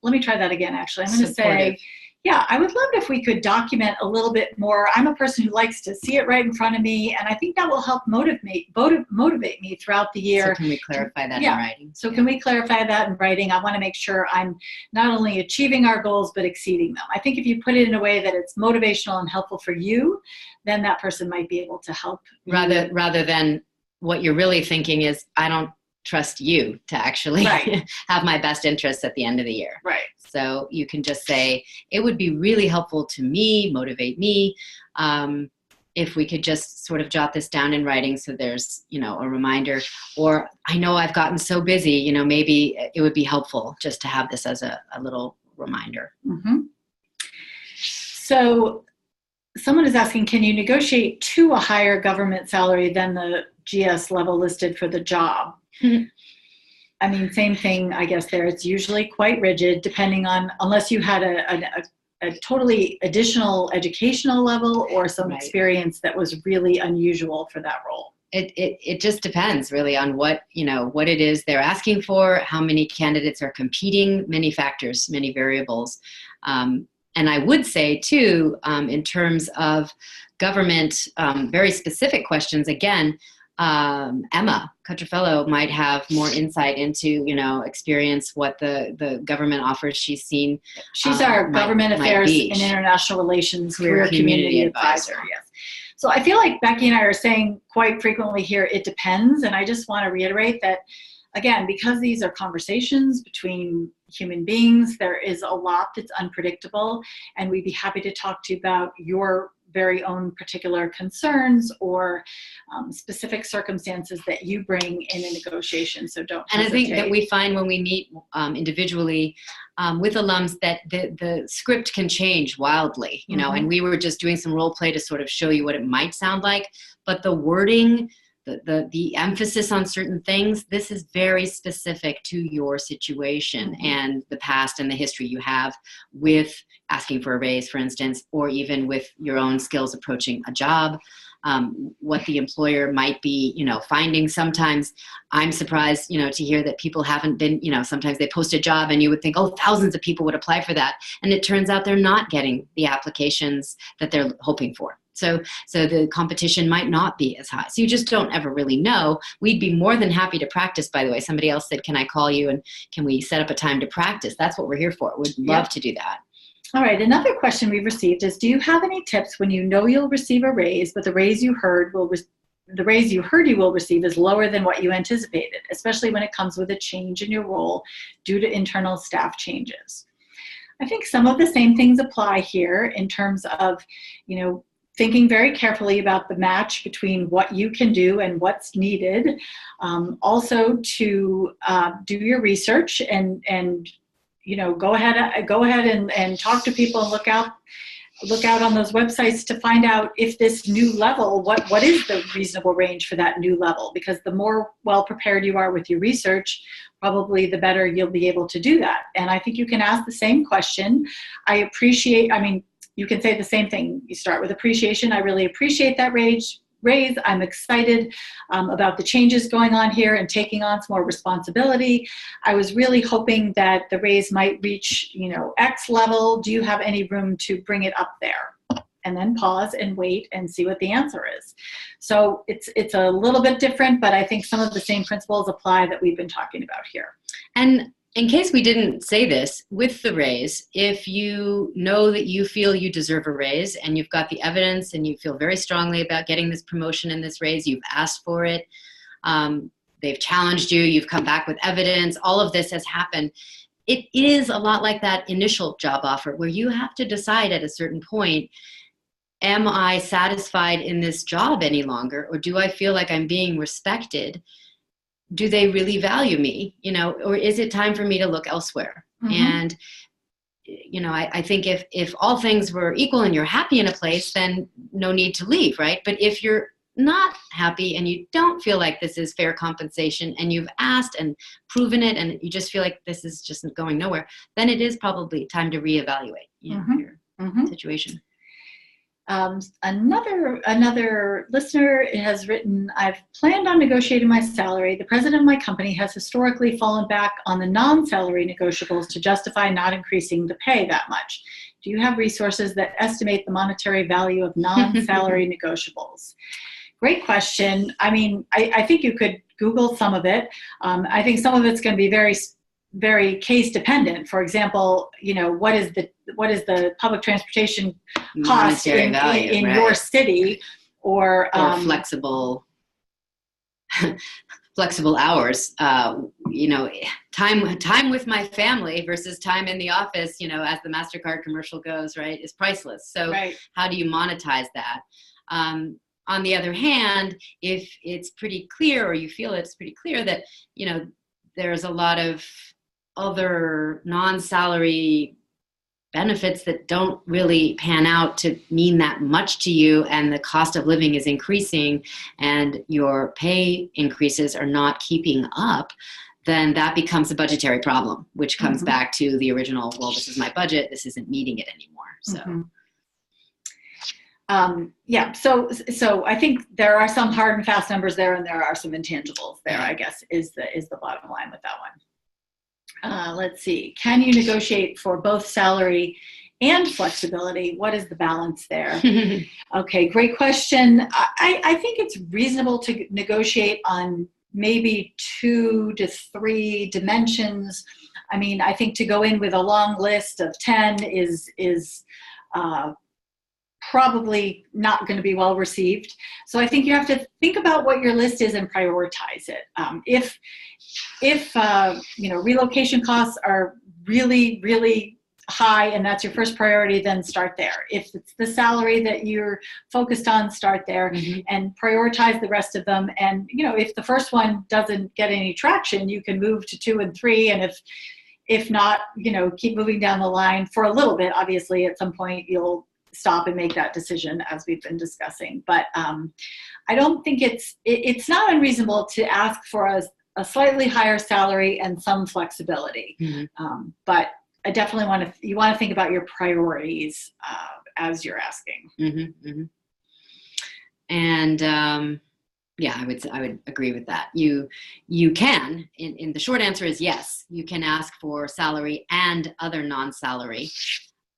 let me try that again, actually. I'm going to say, yeah, I would love it if we could document a little bit more. I'm a person who likes to see it right in front of me, and I think that will help motivate me throughout the year. So can we clarify that in writing? So can we clarify that in writing? I want to make sure I'm not only achieving our goals, but exceeding them. I think if you put it in a way that it's motivational and helpful for you, then that person might be able to help. Rather than what you're really thinking is, I don't trust you to actually have my best interests at the end of the year. Right. So you can just say, it would be really helpful to me, motivate me, if we could just sort of jot this down in writing, so there's, a reminder. Or I know I've gotten so busy, maybe it would be helpful just to have this as a little reminder. So someone is asking, can you negotiate to a higher government salary than the GS level listed for the job? I mean, same thing, I guess there. It's usually quite rigid, depending on, unless you had a totally additional educational level or some experience that was really unusual for that role. It just depends really on what it is they're asking for, how many candidates are competing, many factors, many variables. And I would say too, in terms of government, very specific questions, again, Emma Cutrofello might have more insight into, experience, what the government offers she's seen. She's our government affairs and international relations career community advisor. Yes. So I feel like Becky and I are saying quite frequently here, it depends. And I just want to reiterate that, again, because these are conversations between human beings, there is a lot that's unpredictable. And we'd be happy to talk to you about your very own particular concerns or specific circumstances that you bring in a negotiation. So don't hesitate. And I think that we find when we meet individually with alums that the script can change wildly, you know, and we were just doing some role play to sort of show you what it might sound like, but the wording, the emphasis on certain things, this is very specific to your situation and the past and the history you have with asking for a raise, for instance, or even with your own skills approaching a job, what the employer might be, you know, finding. Sometimes I'm surprised, you know, to hear that people haven't been, you know, sometimes they post a job and you would think, oh, thousands of people would apply for that. And it turns out they're not getting the applications that they're hoping for. So the competition might not be as high. So you just don't ever really know. We'd be more than happy to practice, by the way. Somebody else said, can I call you and can we set up a time to practice? That's what we're here for. We'd love to do that. All right. Another question we've received is, do you have any tips when you know you'll receive a raise, but the raise you heard you will receive is lower than what you anticipated, especially when it comes with a change in your role due to internal staff changes? I think some of the same things apply here in terms of, you know, thinking very carefully about the match between what you can do and what's needed. Also to do your research and you know, go ahead and talk to people and look out on those websites to find out if this new level, what is the reasonable range for that new level? Because the more well prepared you are with your research, probably the better you'll be able to do that. And I think you can ask the same question. You can say the same thing. You start with appreciation. I really appreciate that raise. I'm excited about the changes going on here and taking on some more responsibility. I was really hoping that the raise might reach, you know, X level. Do you have any room to bring it up there? And then pause and wait and see what the answer is. So it's a little bit different, but I think some of the same principles apply that we've been talking about here. And in case we didn't say this, with the raise, if you know that you feel you deserve a raise and you've got the evidence and you feel very strongly about getting this promotion and this raise, you've asked for it, they've challenged you, you've come back with evidence, all of this has happened. It is a lot like that initial job offer where you have to decide at a certain point, am I satisfied in this job any longer, or do I feel like I'm being respected? Do they really value me, you know, or is it time for me to look elsewhere? And, you know, I think if all things were equal and you're happy in a place, then no need to leave, right? But if you're not happy and you don't feel like this is fair compensation and you've asked and proven it and you just feel like this is just going nowhere, then it is probably time to reevaluate, you know, your situation. Another listener has written, I've planned on negotiating my salary. The president of my company has historically fallen back on the non-salary negotiables to justify not increasing the pay that much. Do you have resources that estimate the monetary value of non-salary negotiables? Great question. I mean, I think you could Google some of it. I think some of it's going to be very, very case dependent. For example, you know, what is the public transportation cost in right. your city, or flexible hours. You know, time with my family versus time in the office. You know, as the MasterCard commercial goes, right, is priceless. So how do you monetize that? On the other hand, if it's pretty clear, or you feel it's pretty clear that, you know, there's a lot of other non-salary benefits that don't really pan out to mean that much to you, and the cost of living is increasing and your pay increases are not keeping up, then that becomes a budgetary problem, which comes back to the original, well, this is my budget, this isn't meeting it anymore. So so I think there are some hard and fast numbers there, and there are some intangibles there, I guess, is the bottom line with that one. Let's see. Can you negotiate for both salary and flexibility? What is the balance there? Okay, great question. I think it's reasonable to negotiate on maybe 2 to 3 dimensions. I mean, I think to go in with a long list of 10 is probably not going to be well received. So I think you have to think about what your list is and prioritize it. If relocation costs are really, really high and that's your first priority, then start there. If it's the salary that you're focused on, start there and prioritize the rest of them. And, if the first one doesn't get any traction, you can move to 2 and 3. And if not, keep moving down the line for a little bit. Obviously, at some point you'll stop and make that decision, as we've been discussing. But I don't think it's not unreasonable to ask for a slightly higher salary and some flexibility. But I definitely you want to think about your priorities as you're asking. And I would agree with that. You can, in the short answer is yes, you can ask for salary and other non-salary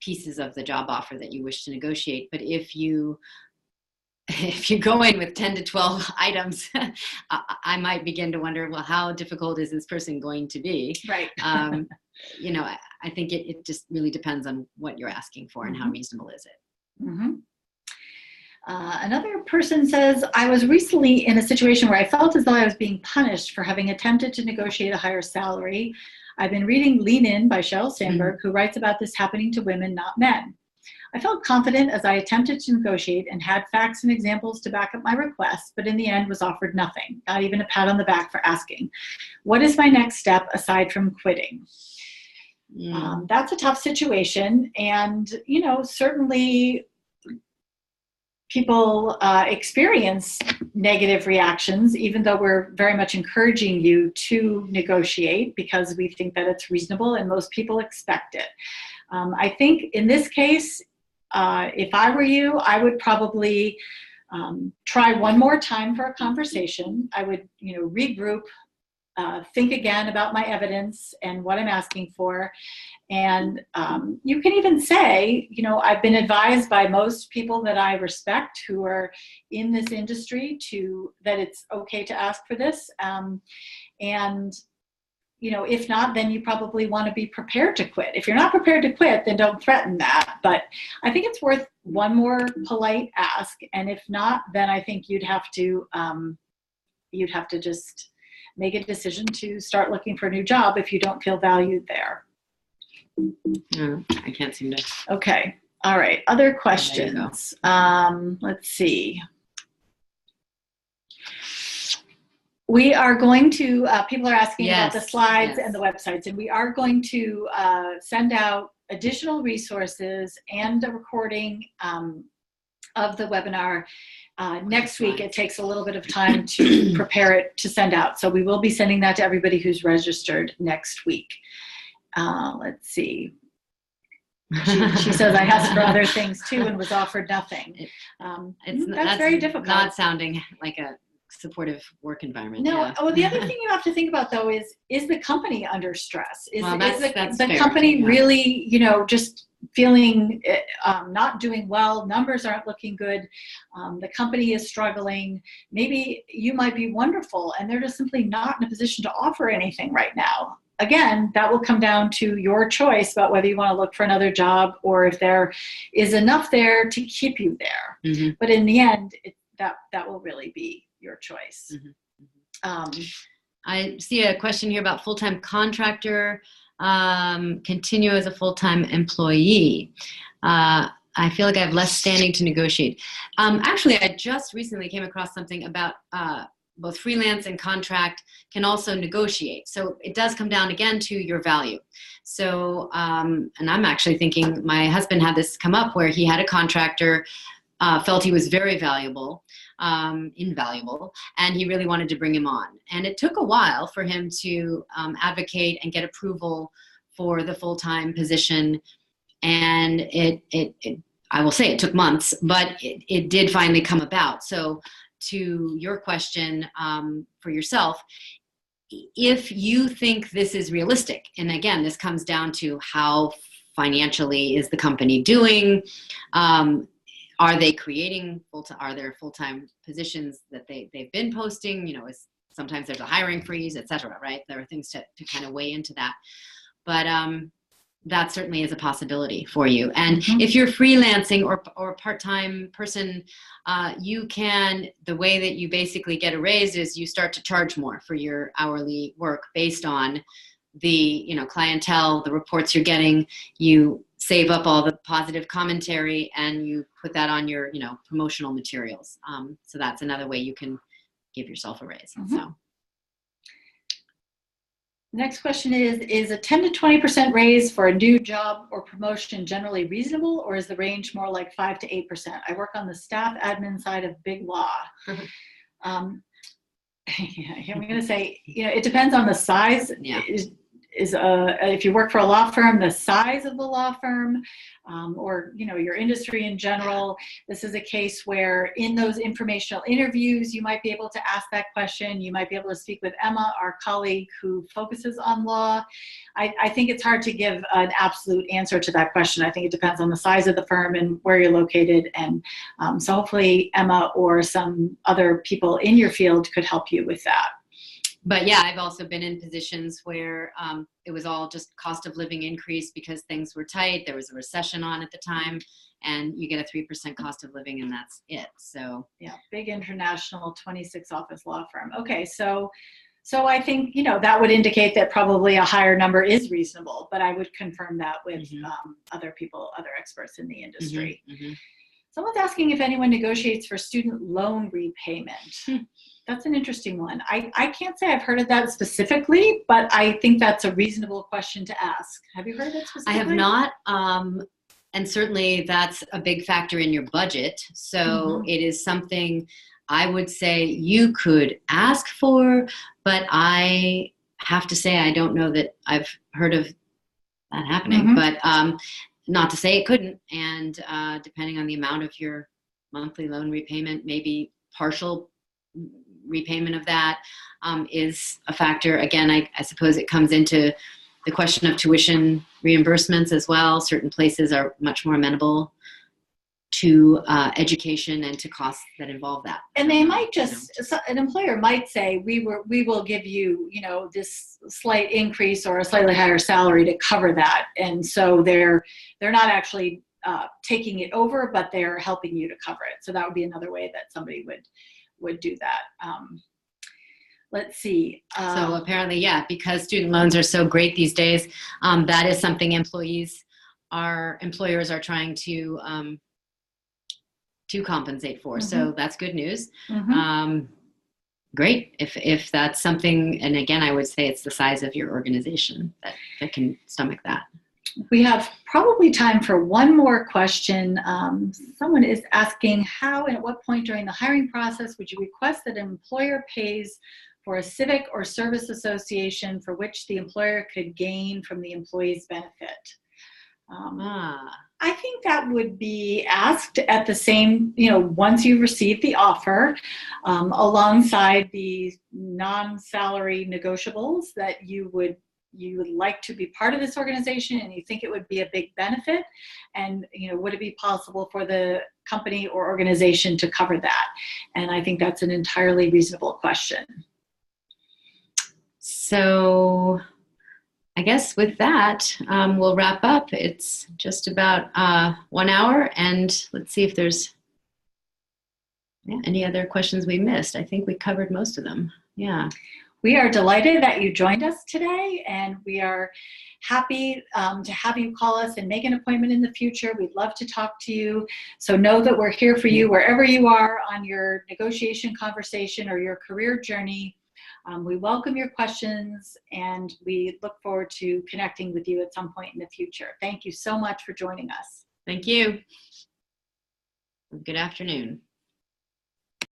pieces of the job offer that you wish to negotiate. But if you go in with 10 to 12 items, I might begin to wonder, well, how difficult is this person going to be? Right. I think it just really depends on what you're asking for and how reasonable is it. Another person says, I was recently in a situation where I felt as though I was being punished for having attempted to negotiate a higher salary. I've been reading Lean In by Sheryl Sandberg, who writes about this happening to women, not men. I felt confident as I attempted to negotiate and had facts and examples to back up my request, but in the end was offered nothing, not even a pat on the back for asking. What is my next step aside from quitting? That's a tough situation. And, certainly people experience negative reactions, even though we're very much encouraging you to negotiate because we think that it's reasonable and most people expect it. I think in this case, if I were you, I would probably try one more time for a conversation. I would, regroup, think again about my evidence and what I'm asking for. And you can even say, I've been advised by most people that I respect who are in this industry that it's okay to ask for this. If not, then you probably want to be prepared to quit. If you're not prepared to quit, then don't threaten that. But I think it's worth one more polite ask. And if not, then I think you'd have to just make a decision to start looking for a new job if you don't feel valued there. I can't seem to. Okay. All right. Other questions. Let's see. We are going to, people are asking about the slides and the websites, and we are going to send out additional resources and a recording of the webinar next week. It takes a little bit of time to prepare it to send out. So we will be sending that to everybody who's registered next week. Let's see. She says, I asked for other things too and was offered nothing. That's very difficult. Not sounding like a supportive work environment. No. Yeah. Well, the other thing you have to think about though is the company under stress? Is the fair. company really, just feeling not doing well? Numbers aren't looking good. The company is struggling. Maybe you might be wonderful and they're just simply not in a position to offer anything right now. Again, that will come down to your choice about whether you want to look for another job or if there is enough there to keep you there. But in the end, that will really be your choice. I see a question here about full-time contractor, continue as a full-time employee. I feel like I have less standing to negotiate. Actually, I just recently came across something about both freelance and contract can also negotiate. So it does come down again to your value. So, and I'm actually thinking my husband had this come up where he had a contractor, felt he was very valuable, invaluable, and he really wanted to bring him on. And it took a while for him to advocate and get approval for the full-time position. And I will say it took months, but it did finally come about. So to your question for yourself, if you think this is realistic, and again, this comes down to how financially is the company doing, are they creating are there full-time positions that they've been posting, sometimes there's a hiring freeze, etc., right? There are things to kind of weigh into that. But that certainly is a possibility for you. And Mhm. if you're freelancing or a part-time person, you can, the way that you basically get a raise is you start to charge more for your hourly work based on the, clientele, the reports you're getting. You save up all the positive commentary and you put that on your, promotional materials. So that's another way you can give yourself a raise. Mhm. So. Next question is a 10 to 20% raise for a new job or promotion generally reasonable, or is the range more like 5 to 8%? I work on the staff admin side of big law. I'm going to say, it depends on the size. Yeah. If you work for a law firm, the size of the law firm, or your industry in general. This is a case where in those informational interviews, you might be able to ask that question. You might be able to speak with Emma, our colleague who focuses on law. I think it's hard to give an absolute answer to that question. I think it depends on the size of the firm and where you're located. And so hopefully Emma or some other people in your field could help you with that. But yeah, I've also been in positions where it was all just cost of living increase because things were tight. There was a recession on at the time, and you get a 3% cost of living, and that's it. So yeah, big international 26 office law firm. Okay, so I think that would indicate that probably a higher number is reasonable, but I would confirm that with other people, other experts in the industry. Someone's asking if anyone negotiates for student loan repayment. That's an interesting one. I can't say I've heard of that specifically, but I think that's a reasonable question to ask. Have you heard of it specifically? I have not. And certainly that's a big factor in your budget. So it is something I would say you could ask for, but I have to say I don't know that I've heard of that happening. But not to say it couldn't. And depending on the amount of your monthly loan repayment, maybe partial repayment of that is a factor. Again, I suppose it comes into the question of tuition reimbursements as well. Certain places are much more amenable to education and to costs that involve that. And they might an employer might say, we will give you, this slight increase or a slightly higher salary to cover that. And so they're not actually taking it over, but they're helping you to cover it. So that would be another way that somebody would do that. Let's see. So apparently, yeah, because student loans are so great these days, that is something employers are trying to compensate for. So that's good news. Great. If that's something, and again, I would say it's the size of your organization that can stomach that. We have probably time for one more question. Someone is asking, how and at what point during the hiring process would you request that an employer pays for a civic or service association for which the employer could gain from the employee's benefit? I think that would be asked at the same, once you receive the offer, alongside the non-salary negotiables that you would like to be part of this organization and you think it would be a big benefit, and would it be possible for the company or organization to cover that? And I think that's an entirely reasonable question. So I guess with that, we'll wrap up. It's just about 1 hour, and let's see if there's any other questions we missed. I think we covered most of them. Yeah. We are delighted that you joined us today, and we are happy to have you call us and make an appointment in the future. We'd love to talk to you. So know that we're here for you wherever you are on your negotiation conversation or your career journey. We welcome your questions, and we look forward to connecting with you at some point in the future. Thank you so much for joining us. Thank you. Good afternoon.